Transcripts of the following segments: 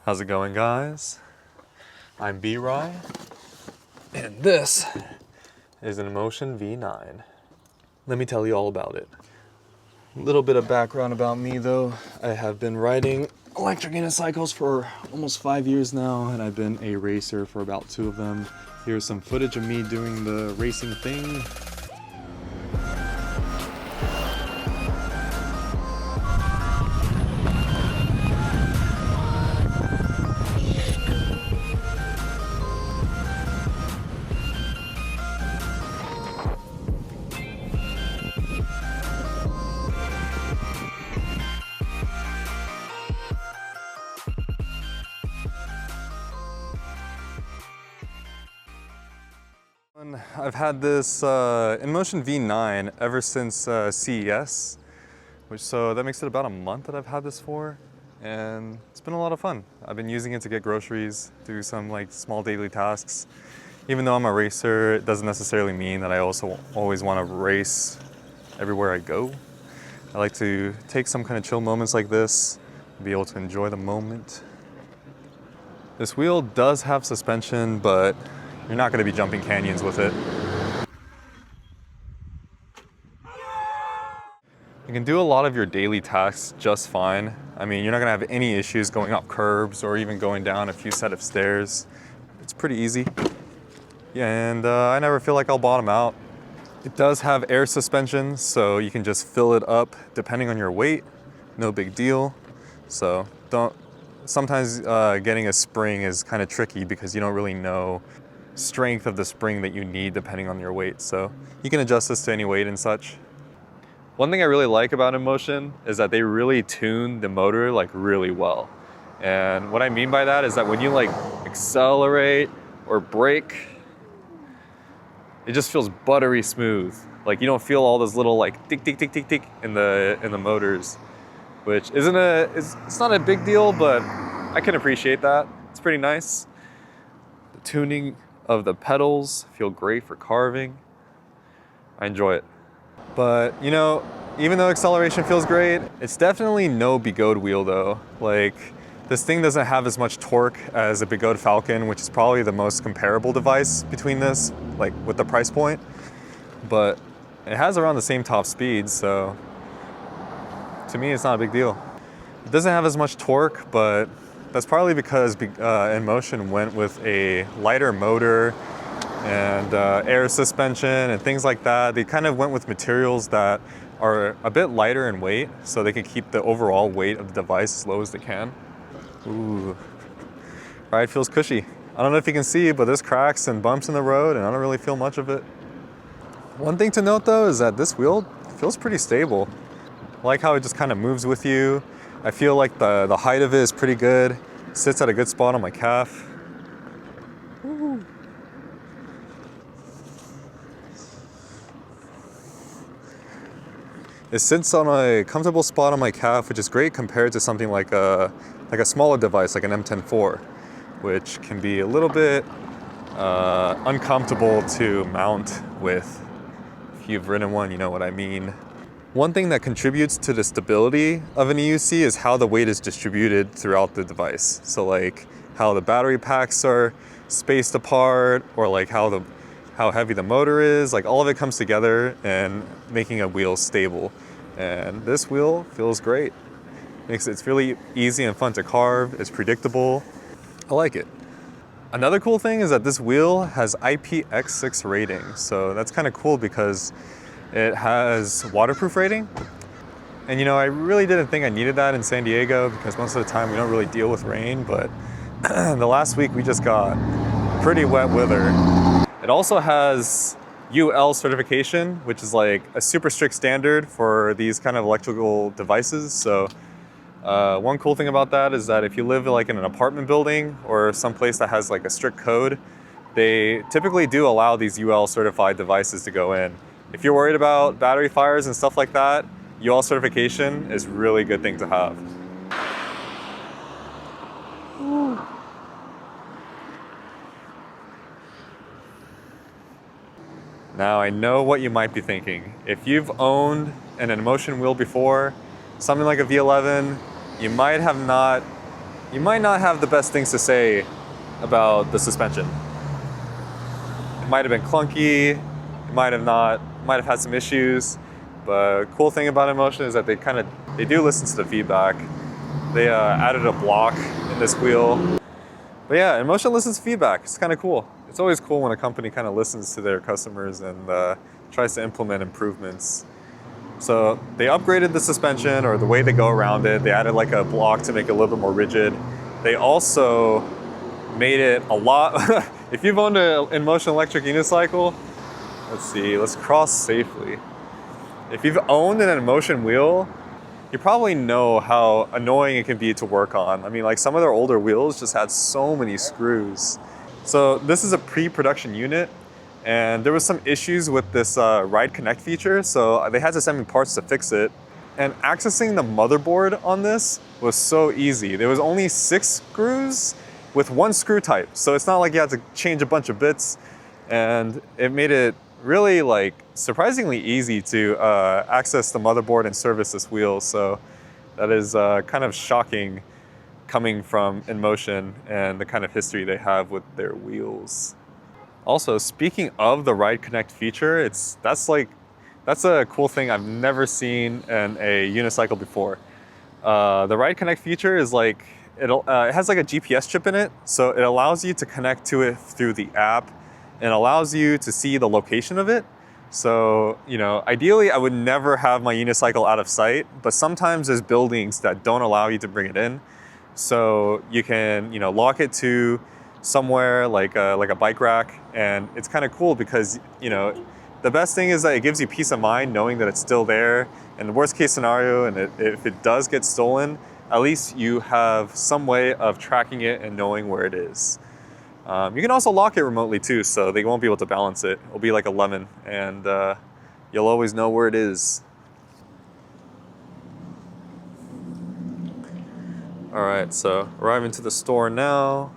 How's it going, guys? I'm B-Rye, and this is an Inmotion V9. Let me tell you all about it. A little bit of background about me though. I have been riding electric unicycles for almost 5 years now, and I've been a racer for about 2 of them. Here's some footage of me doing the racing thing. I've had this Inmotion V9 ever since CES, so that makes it about a month that I've had this for, and it's been a lot of fun. I've been using it to get groceries, do some like small daily tasks. Even though I'm a racer, it doesn't necessarily mean that I also always want to race everywhere I go. I like to take some kind of chill moments like this, be able to enjoy the moment. This wheel does have suspension, but you're not going to be jumping canyons with it. You can do a lot of your daily tasks just fine. I mean, you're not going to have any issues going up curbs or even going down a few set of stairs. It's pretty easy. Yeah, and I never feel like I'll bottom out. It does have air suspension, so you can just fill it up depending on your weight. No big deal. So sometimes getting a spring is kind of tricky because you don't really know strength of the spring that you need depending on your weight, so you can adjust this to any weight and such. One thing I really like about Inmotion is that they really tune the motor like really well, and what I mean by that is that when you like accelerate or brake, it just feels buttery smooth. Like you don't feel all those little like tick tick tick tick tick in the motors, which it's not a big deal, but I can appreciate that. It's pretty nice. The tuning of the pedals feel great for carving. I enjoy it. But you know, even though acceleration feels great, it's definitely no Begode wheel though. Like this thing doesn't have as much torque as a Begode Falcon, which is probably the most comparable device between this, like with the price point. But it has around the same top speed, so to me it's not a big deal. It doesn't have as much torque, but that's probably because Inmotion went with a lighter motor and air suspension and things like that. They kind of went with materials that are a bit lighter in weight so they can keep the overall weight of the device as low as they can. Ooh, ride feels cushy. I don't know if you can see, but there's cracks and bumps in the road and I don't really feel much of it. One thing to note though is that this wheel feels pretty stable. I like how it just kind of moves with you. I feel like the height of it is pretty good. It sits at a good spot on my calf. Ooh. It sits on a comfortable spot on my calf, which is great compared to something like a smaller device, like an M10-4, which can be a little bit uncomfortable to mount with. If you've ridden one, you know what I mean. One thing that contributes to the stability of an EUC is how the weight is distributed throughout the device. So like how the battery packs are spaced apart, or like how heavy the motor is, like all of it comes together and making a wheel stable. And this wheel feels great. It's really easy and fun to carve, it's predictable. I like it. Another cool thing is that this wheel has IPX6 rating. So that's kind of cool because it has waterproof rating. And you know, I really didn't think I needed that in San Diego because most of the time we don't really deal with rain, but the last week we just got pretty wet weather. It also has UL certification, which is like a super strict standard for these kind of electrical devices. So one cool thing about that is that if you live like in an apartment building or someplace that has like a strict code, they typically do allow these UL certified devices to go in. If you're worried about battery fires and stuff like that, UL certification is a really good thing to have. Ooh. Now I know what you might be thinking. If you've owned an Inmotion wheel before, something like a V11, you might you might not have the best things to say about the suspension. It might have been clunky, it might have had some issues, but cool thing about Inmotion is that they do listen to the feedback. They added a block in this wheel. But yeah, Inmotion listens to feedback. It's kind of cool. It's always cool when a company kind of listens to their customers and tries to implement improvements. So they upgraded the suspension, or the way they go around it. They added like a block to make it a little bit more rigid. They also made it a lot. If you've owned an Inmotion electric unicycle, let's see, let's cross safely. If you've owned an Inmotion wheel, you probably know how annoying it can be to work on. I mean, like some of their older wheels just had so many screws. So this is a pre-production unit, and there was some issues with this Ride Connect feature, so they had to send me parts to fix it. And accessing the motherboard on this was so easy. There was only 6 screws with 1 screw type, so it's not like you had to change a bunch of bits, and it made it really like surprisingly easy to access the motherboard and service this wheel. So that is kind of shocking coming from Inmotion and the kind of history they have with their wheels. Also, speaking of the Ride Connect feature, that's a cool thing I've never seen in a unicycle before. The Ride Connect feature is like, it has like a GPS chip in it, so it allows you to connect to it through the app and allows you to see the location of it. So, you know, ideally I would never have my unicycle out of sight, but sometimes there's buildings that don't allow you to bring it in. So you can, you know, lock it to somewhere like a bike rack, and it's kind of cool because, you know, the best thing is that it gives you peace of mind knowing that it's still there. And the worst case scenario, and if it does get stolen, at least you have some way of tracking it and knowing where it is. You can also lock it remotely too, so they won't be able to balance it. It'll be like a lemon, and you'll always know where it is. All right, so arriving to the store now.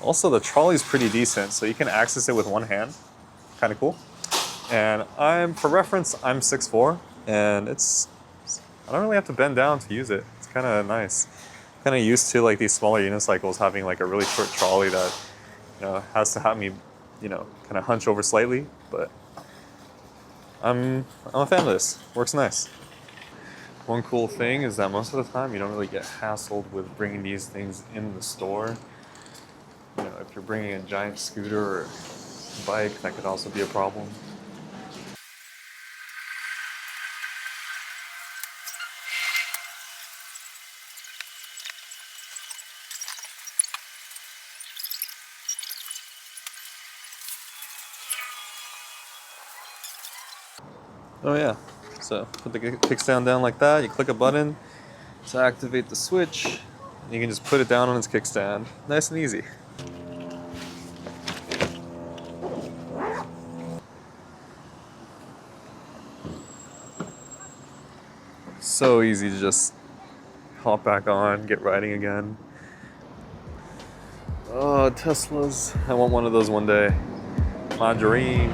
Also, the trolley's pretty decent, so you can access it with one hand. Kind of cool. And for reference, I'm 6'4", and I don't really have to bend down to use it. It's kind of nice. Kind of used to like these smaller unicycles having like a really short trolley that, you know, has to have me, you know, kind of hunch over slightly, but I'm a fan of this. Works nice. One cool thing is that most of the time you don't really get hassled with bringing these things in the store. You know, if you're bringing a giant scooter or bike, that could also be a problem. Oh yeah, so put the kickstand down like that, you click a button to activate the switch, and you can just put it down on its kickstand. Nice and easy. So easy to just hop back on, get riding again. Oh, Teslas. I want one of those one day. My dream.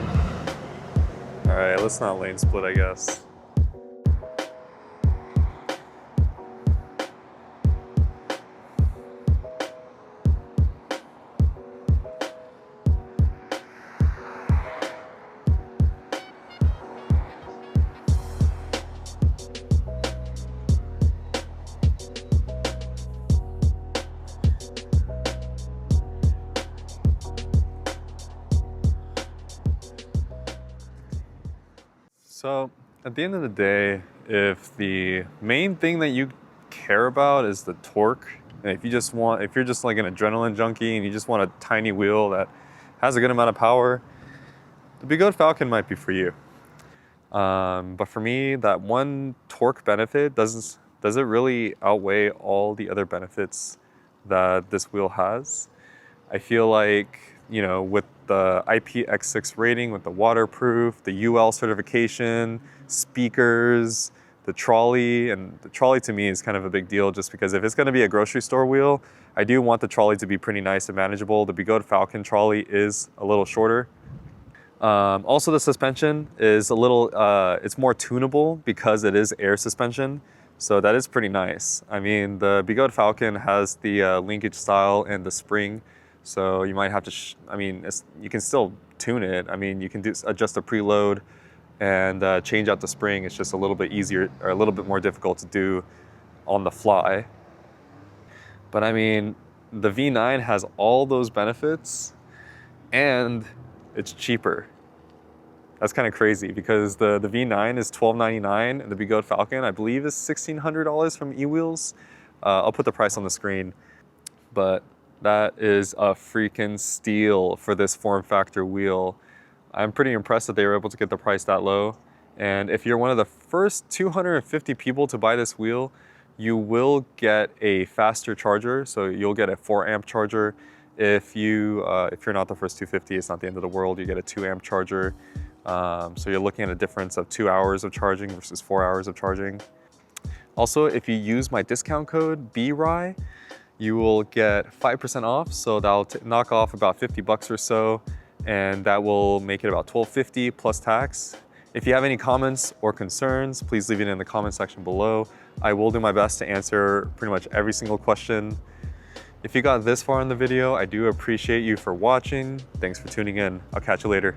All right, let's not lane split, I guess. So at the end of the day, if the main thing that you care about is the torque, and if you're just like an adrenaline junkie and you just want a tiny wheel that has a good amount of power, the Bigode Falcon might be for you. But for me, that one torque benefit does it really outweigh all the other benefits that this wheel has? I feel like, you know, with the IPX6 rating, with the waterproof, the UL certification, speakers, the trolley, and the trolley to me is kind of a big deal just because if it's going to be a grocery store wheel, I do want the trolley to be pretty nice and manageable. The Bigode Falcon trolley is a little shorter. Also, the suspension is a little, it's more tunable because it is air suspension. So that is pretty nice. I mean, the Bigot Falcon has the linkage style and the spring. So you might have to, you can still tune it. I mean, you can adjust the preload and change out the spring. It's just a little bit easier or a little bit more difficult to do on the fly. But I mean, the V9 has all those benefits and it's cheaper. That's kind of crazy because the V9 is $1299 and the Bigot Falcon, I believe, is $1,600 from eWheels. I'll put the price on the screen, but that is a freaking steal for this form factor wheel. I'm pretty impressed that they were able to get the price that low. And if you're one of the first 250 people to buy this wheel, you will get a faster charger. So you'll get a 4-amp charger. If you're not the first 250, it's not the end of the world. You get a 2-amp charger. So you're looking at a difference of 2 hours of charging versus 4 hours of charging. Also, if you use my discount code BRY, you will get 5% off. So that'll knock off about 50 bucks or so, and that will make it about $12.50 plus tax. If you have any comments or concerns, please leave it in the comment section below. I will do my best to answer pretty much every single question. If you got this far in the video, I do appreciate you for watching. Thanks for tuning in. I'll catch you later.